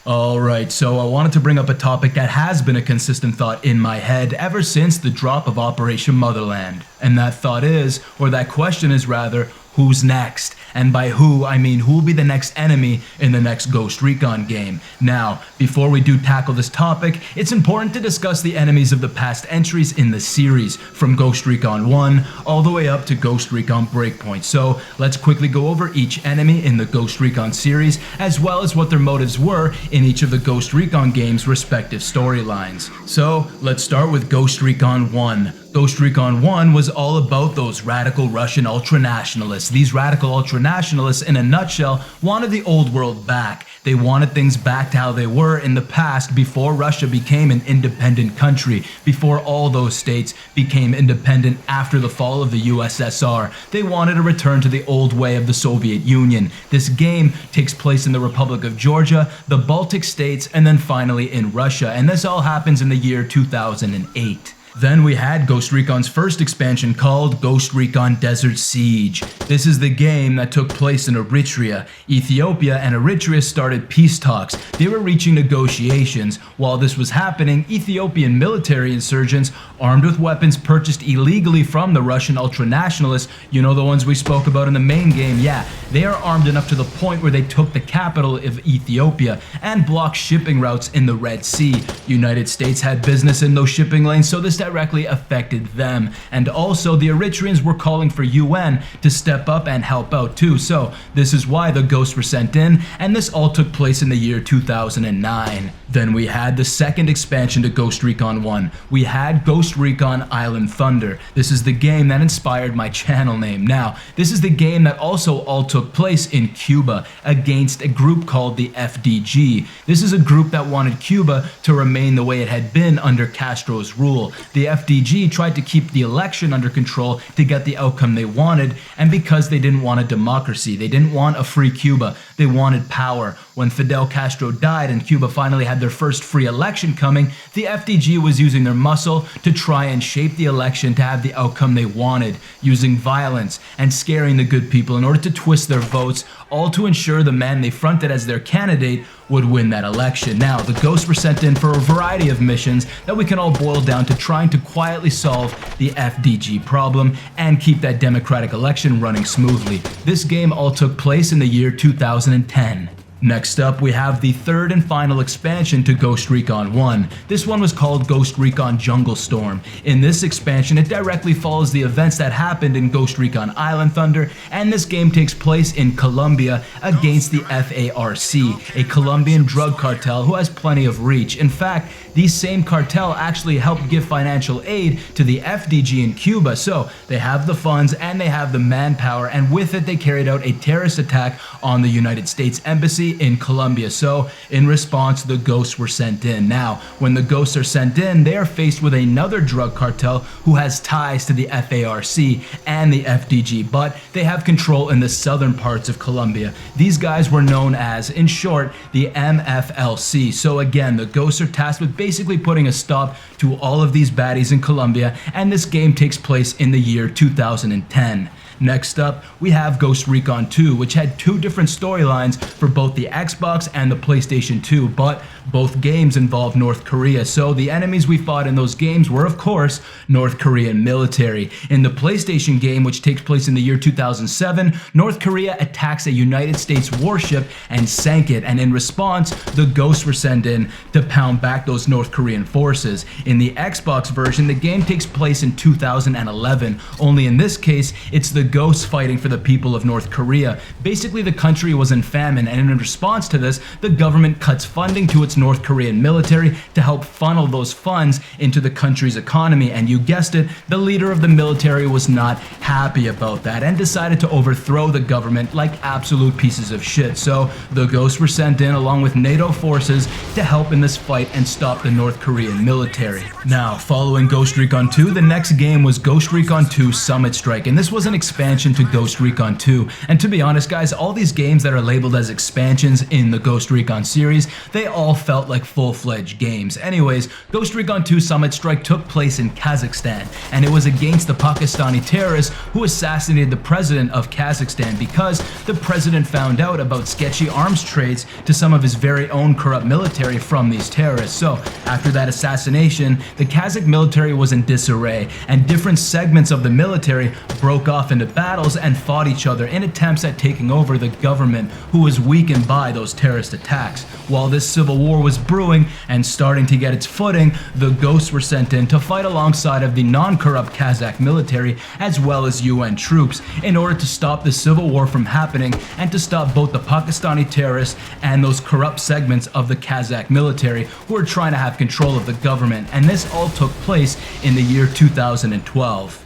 Alright, so I wanted to bring up a topic that has been a consistent thought in my head ever since the drop of Operation Motherland. And that thought is, or that question is rather, who's next? And by who, I mean who will be the next enemy in the next Ghost Recon game. Now, before we do tackle this topic, it's important to discuss the enemies of the past entries in the series, from Ghost Recon 1 all the way up to Ghost Recon Breakpoint. So let's quickly go over each enemy in the Ghost Recon series, as well as what their motives were in each of the Ghost Recon games' respective storylines. So let's start with Ghost Recon 1. Ghost Recon 1 was all about those radical Russian ultranationalists. These radical ultranationalists, in a nutshell, wanted the old world back. They wanted things back to how they were in the past before Russia became an independent country, before all those states became independent after the fall of the USSR. They wanted a return to the old way of the Soviet Union. This game takes place in the Republic of Georgia, the Baltic states, and then finally in Russia, and this all happens in the year 2008. Then we had Ghost Recon's first expansion called Ghost Recon Desert Siege. This is the game that took place in Eritrea. Ethiopia and Eritrea started peace talks. They were reaching negotiations. While this was happening, Ethiopian military insurgents, armed with weapons purchased illegally from the Russian ultranationalists, you know, the ones we spoke about in the main game, yeah, they are armed enough to the point where they took the capital of Ethiopia and blocked shipping routes in the Red Sea. United States had business in those shipping lanes, so this directly affected them. And also the Eritreans were calling for UN to step up and help out too. So this is why the ghosts were sent in, and this all took place in the year 2009. Then we had the second expansion to Ghost Recon 1. We had Ghost Recon Island Thunder. This is the game that inspired my channel name. Now, this is the game that also all took place in Cuba against a group called the FDG. This is a group that wanted Cuba to remain the way it had been under Castro's rule. The FDG tried to keep the election under control to get the outcome they wanted, and because they didn't want a democracy, they didn't want a free Cuba, they wanted power. When Fidel Castro died and Cuba finally had their first free election coming, the FDG was using their muscle to try and shape the election to have the outcome they wanted, using violence and scaring the good people in order to twist their votes, all to ensure the man they fronted as their candidate would win that election. Now, the ghosts were sent in for a variety of missions that we can all boil down to trying to quietly solve the FDG problem and keep that democratic election running smoothly. This game all took place in the year 2010. Next up, we have the third and final expansion to Ghost Recon 1. This one was called Ghost Recon Jungle Storm. In this expansion, it directly follows the events that happened in Ghost Recon Island Thunder, and this game takes place in Colombia against the FARC, a Colombian drug cartel who has plenty of reach. In fact, these same cartel actually helped give financial aid to the FDG in Cuba, so they have the funds and they have the manpower, and with it they carried out a terrorist attack on the United States Embassy in Colombia. So in response, the ghosts were sent in. Now, when the ghosts are sent in, they are faced with another drug cartel who has ties to the FARC and the FDG, but they have control in the southern parts of Colombia. These guys were known as, in short, the MFLC. So again, the ghosts are tasked with basically putting a stop to all of these baddies in Colombia, and this game takes place in the year 2010. Next up, we have Ghost Recon 2, which had two different storylines for both the Xbox and the PlayStation 2, but both games involved North Korea, so the enemies we fought in those games were, of course, North Korean military. In the PlayStation game, which takes place in the year 2007, North Korea attacks a United States warship and sank it, and in response, the ghosts were sent in to pound back those North Korean forces. In the Xbox version, the game takes place in 2011, only in this case, it's the ghosts fighting for the people of North Korea. Basically, the country was in famine, and in response to this, the government cuts funding to its North Korean military to help funnel those funds into the country's economy, and you guessed it, the leader of the military was not happy about that and decided to overthrow the government like absolute pieces of shit. So the ghosts were sent in along with NATO forces to help in this fight and stop the North Korean military. Now, following Ghost Recon 2, the next game was Ghost Recon 2 Summit Strike, and this was an expansion expansion to Ghost Recon 2. And to be honest guys, all these games that are labeled as expansions in the Ghost Recon series, they all felt like full-fledged games. Anyways, Ghost Recon 2 Summit Strike took place in Kazakhstan, and it was against the Pakistani terrorists who assassinated the president of Kazakhstan because the president found out about sketchy arms trades to some of his very own corrupt military from these terrorists. So after that assassination, the Kazakh military was in disarray, and different segments of the military broke off into battles and fought each other in attempts at taking over the government, who was weakened by those terrorist attacks. While this civil war was brewing and starting to get its footing, the Ghosts were sent in to fight alongside of the non-corrupt Kazakh military as well as UN troops in order to stop the civil war from happening and to stop both the Pakistani terrorists and those corrupt segments of the Kazakh military who were trying to have control of the government. And this all took place in the year 2012.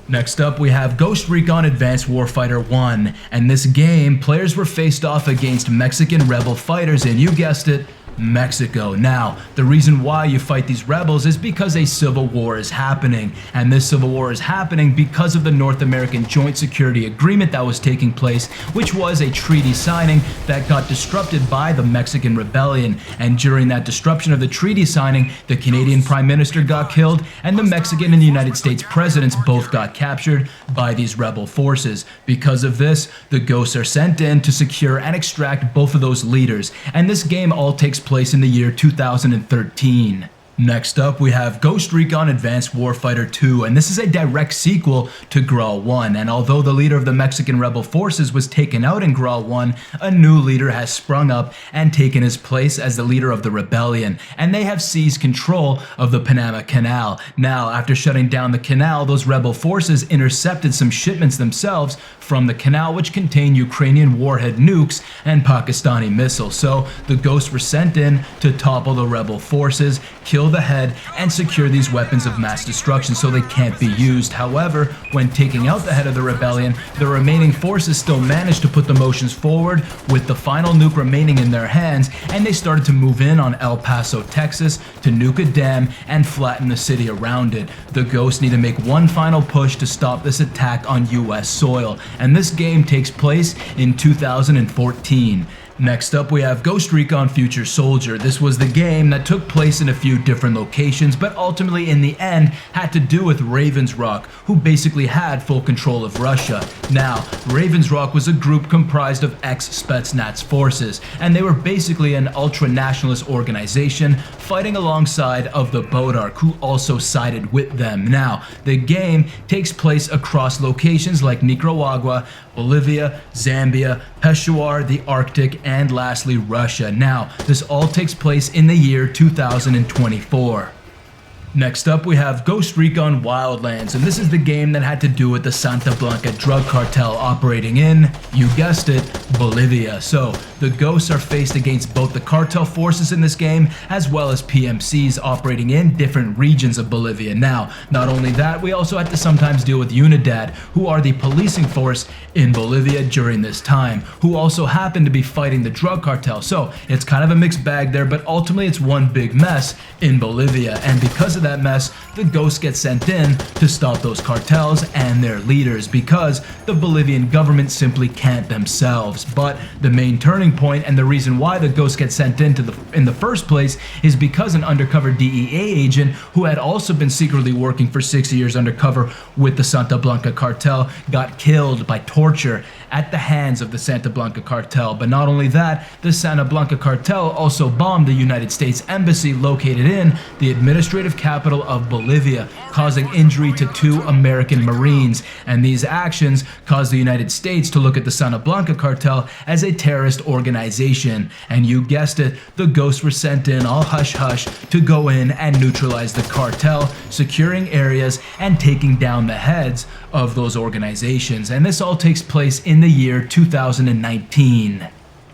Next up, we have Ghost Recon Advanced Warfighter 1, and this game, players were faced off against Mexican rebel fighters in, you guessed it, Mexico. Now, the reason why you fight these rebels is because a civil war is happening, and this civil war is happening because of the North American Joint Security Agreement that was taking place, which was a treaty signing that got disrupted by the Mexican rebellion. And during that disruption of the treaty signing, the Canadian Prime Minister got killed, and the Mexican and the United States presidents both got captured by these rebel forces. Because of this, the Ghosts are sent in to secure and extract both of those leaders, and this game all takes place in the year 2013. Next up, we have Ghost Recon Advanced Warfighter 2, and this is a direct sequel to GRAW 1, and although the leader of the Mexican rebel forces was taken out in GRAW 1, a new leader has sprung up and taken his place as the leader of the rebellion, and they have seized control of the Panama Canal. Now, after shutting down the canal, those rebel forces intercepted some shipments themselves from the canal which contained Ukrainian warhead nukes and Pakistani missiles. So, the Ghosts were sent in to topple the rebel forces, kill the head, and secure these weapons of mass destruction so they can't be used. However, when taking out the head of the rebellion, the remaining forces still managed to put the motions forward with the final nuke remaining in their hands, and they started to move in on El Paso, Texas to nuke a dam and flatten the city around it. The Ghosts need to make one final push to stop this attack on US soil, and this game takes place in 2014. Next up, we have Ghost Recon Future Soldier. This was the game that took place in a few different locations, but ultimately in the end had to do with Ravensrock, who basically had full control of Russia. Now, Ravensrock was a group comprised of ex-Spetsnaz forces, and they were basically an ultra-nationalist organization fighting alongside of the Bodark, who also sided with them. Now, the game takes place across locations like Nicaragua, Bolivia, Zambia, Peshawar, the Arctic, and lastly Russia. Now, this all takes place in the year 2024. Next up, we have Ghost Recon Wildlands, and this is the game that had to do with the Santa Blanca drug cartel operating in, you guessed it, Bolivia. So, the Ghosts are faced against both the cartel forces in this game, as well as PMCs operating in different regions of Bolivia. Now, not only that, we also had to sometimes deal with Unidad, who are the policing force in Bolivia during this time, who also happen to be fighting the drug cartel. So, it's kind of a mixed bag there, but ultimately it's one big mess in Bolivia, and because of that mess, the Ghosts get sent in to stop those cartels and their leaders because the Bolivian government simply can't themselves. But the main turning point and the reason why the Ghosts get sent in the first place is because an undercover DEA agent who had also been secretly working for 6 years undercover with the Santa Blanca cartel got killed by torture at the hands of the Santa Blanca cartel. But not only that, the Santa Blanca cartel also bombed the United States embassy located in the administrative capital of Bolivia, causing injury to 2 American Marines. And these actions caused the United States to look at the Santa Blanca cartel as a terrorist organization. And you guessed it, the Ghosts were sent in all hush-hush to go in and neutralize the cartel, securing areas and taking down the heads of those organizations. And this all takes place in the year 2019.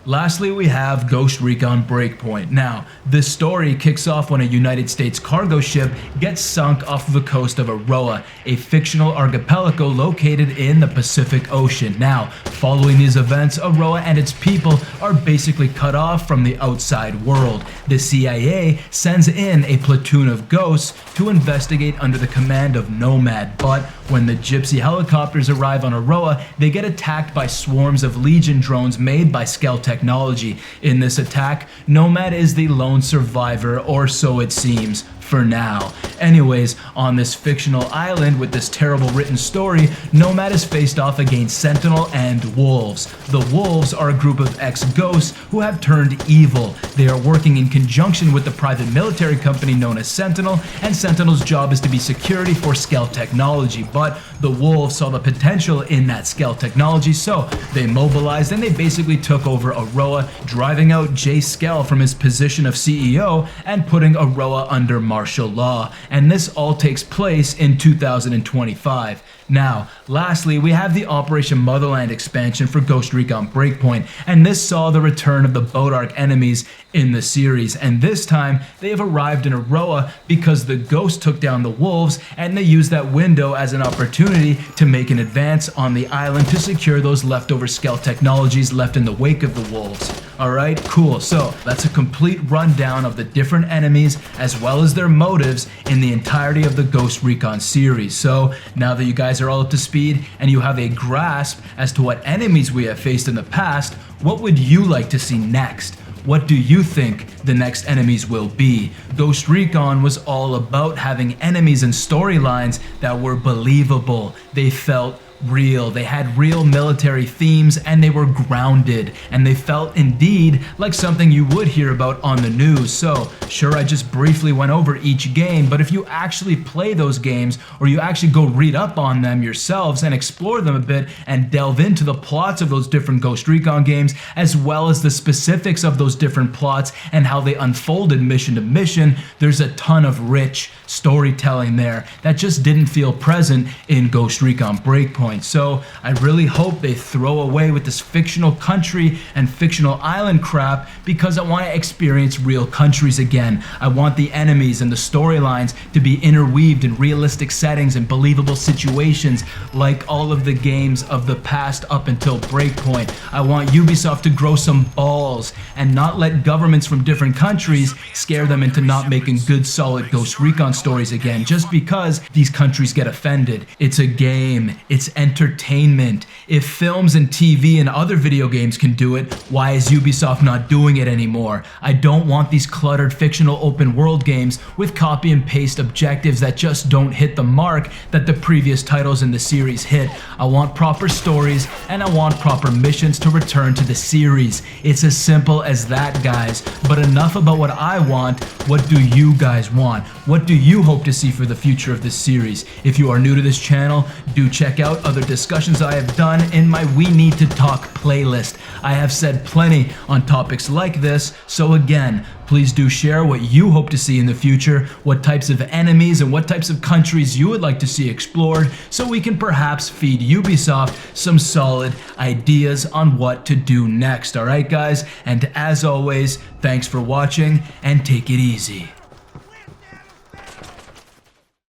Lastly, we have Ghost Recon Breakpoint. Now, this story kicks off when a United States cargo ship gets sunk off of the coast of Aroa, a fictional archipelago located in the Pacific Ocean. Now, following these events, Aroa and its people are basically cut off from the outside world. The CIA sends in a platoon of ghosts to investigate under the command of Nomad, but When the Gypsy helicopters arrive on Aroa, they get attacked by swarms of Legion drones made by Skell Technology. In this attack, Nomad is the lone survivor, or so it seems. For now. Anyways, on this fictional island with this terrible written story, Nomad is faced off against Sentinel and Wolves. The Wolves are a group of ex-ghosts who have turned evil. They are working in conjunction with the private military company known as Sentinel, and Sentinel's job is to be security for Skell Technology, but the Wolves saw the potential in that Skell Technology, so they mobilized and they basically took over Aroa, driving out Jay Skell from his position of CEO and putting Aroa under martial law, and this all takes place in 2025. Now, lastly, we have the Operation Motherland expansion for Ghost Recon Breakpoint, and this saw the return of the Bodark enemies in the series, and this time they have arrived in Aroa because the Ghost took down the Wolves, and they used that window as an opportunity to make an advance on the island to secure those leftover Skell Technologies left in the wake of the Wolves. Alright, cool. So that's a complete rundown of the different enemies as well as their motives in the entirety of the Ghost Recon series. So now that you guys are all up to speed and you have a grasp as to what enemies we have faced in the past, what would you like to see next? What do you think the next enemies will be? Ghost Recon was all about having enemies and storylines that were believable. They felt real, they had real military themes, and they were grounded, and they felt indeed like something you would hear about on the news. So sure, I just briefly went over each game, but if you actually play those games, or you actually go read up on them yourselves and explore them a bit and delve into the plots of those different Ghost Recon games, as well as the specifics of those different plots and how they unfolded mission to mission, there's a ton of rich storytelling there that just didn't feel present in Ghost Recon Breakpoint. So I really hope they throw away with this fictional country and fictional island crap, because I want to experience real countries again. I want the enemies and the storylines to be interweaved in realistic settings and believable situations like all of the games of the past up until Breakpoint. I want Ubisoft to grow some balls and not let governments from different countries scare them into not making good solid Ghost Recon stories again just because these countries get offended. It's a game. It's entertainment. If films and TV and other video games can do it, why is Ubisoft not doing it anymore? I don't want these cluttered fictional open world games with copy and paste objectives that just don't hit the mark that the previous titles in the series hit. I want proper stories and I want proper missions to return to the series. It's as simple as that, guys. But enough about what I want. What do you guys want? What do you hope to see for the future of this series? If you are new to this channel, do check out other discussions I have done in my We Need to Talk playlist. I have said plenty on topics like this, so again, please do share what you hope to see in the future, what types of enemies and what types of countries you would like to see explored, so we can perhaps feed Ubisoft some solid ideas on what to do next. Alright guys, and as always, thanks for watching and take it easy.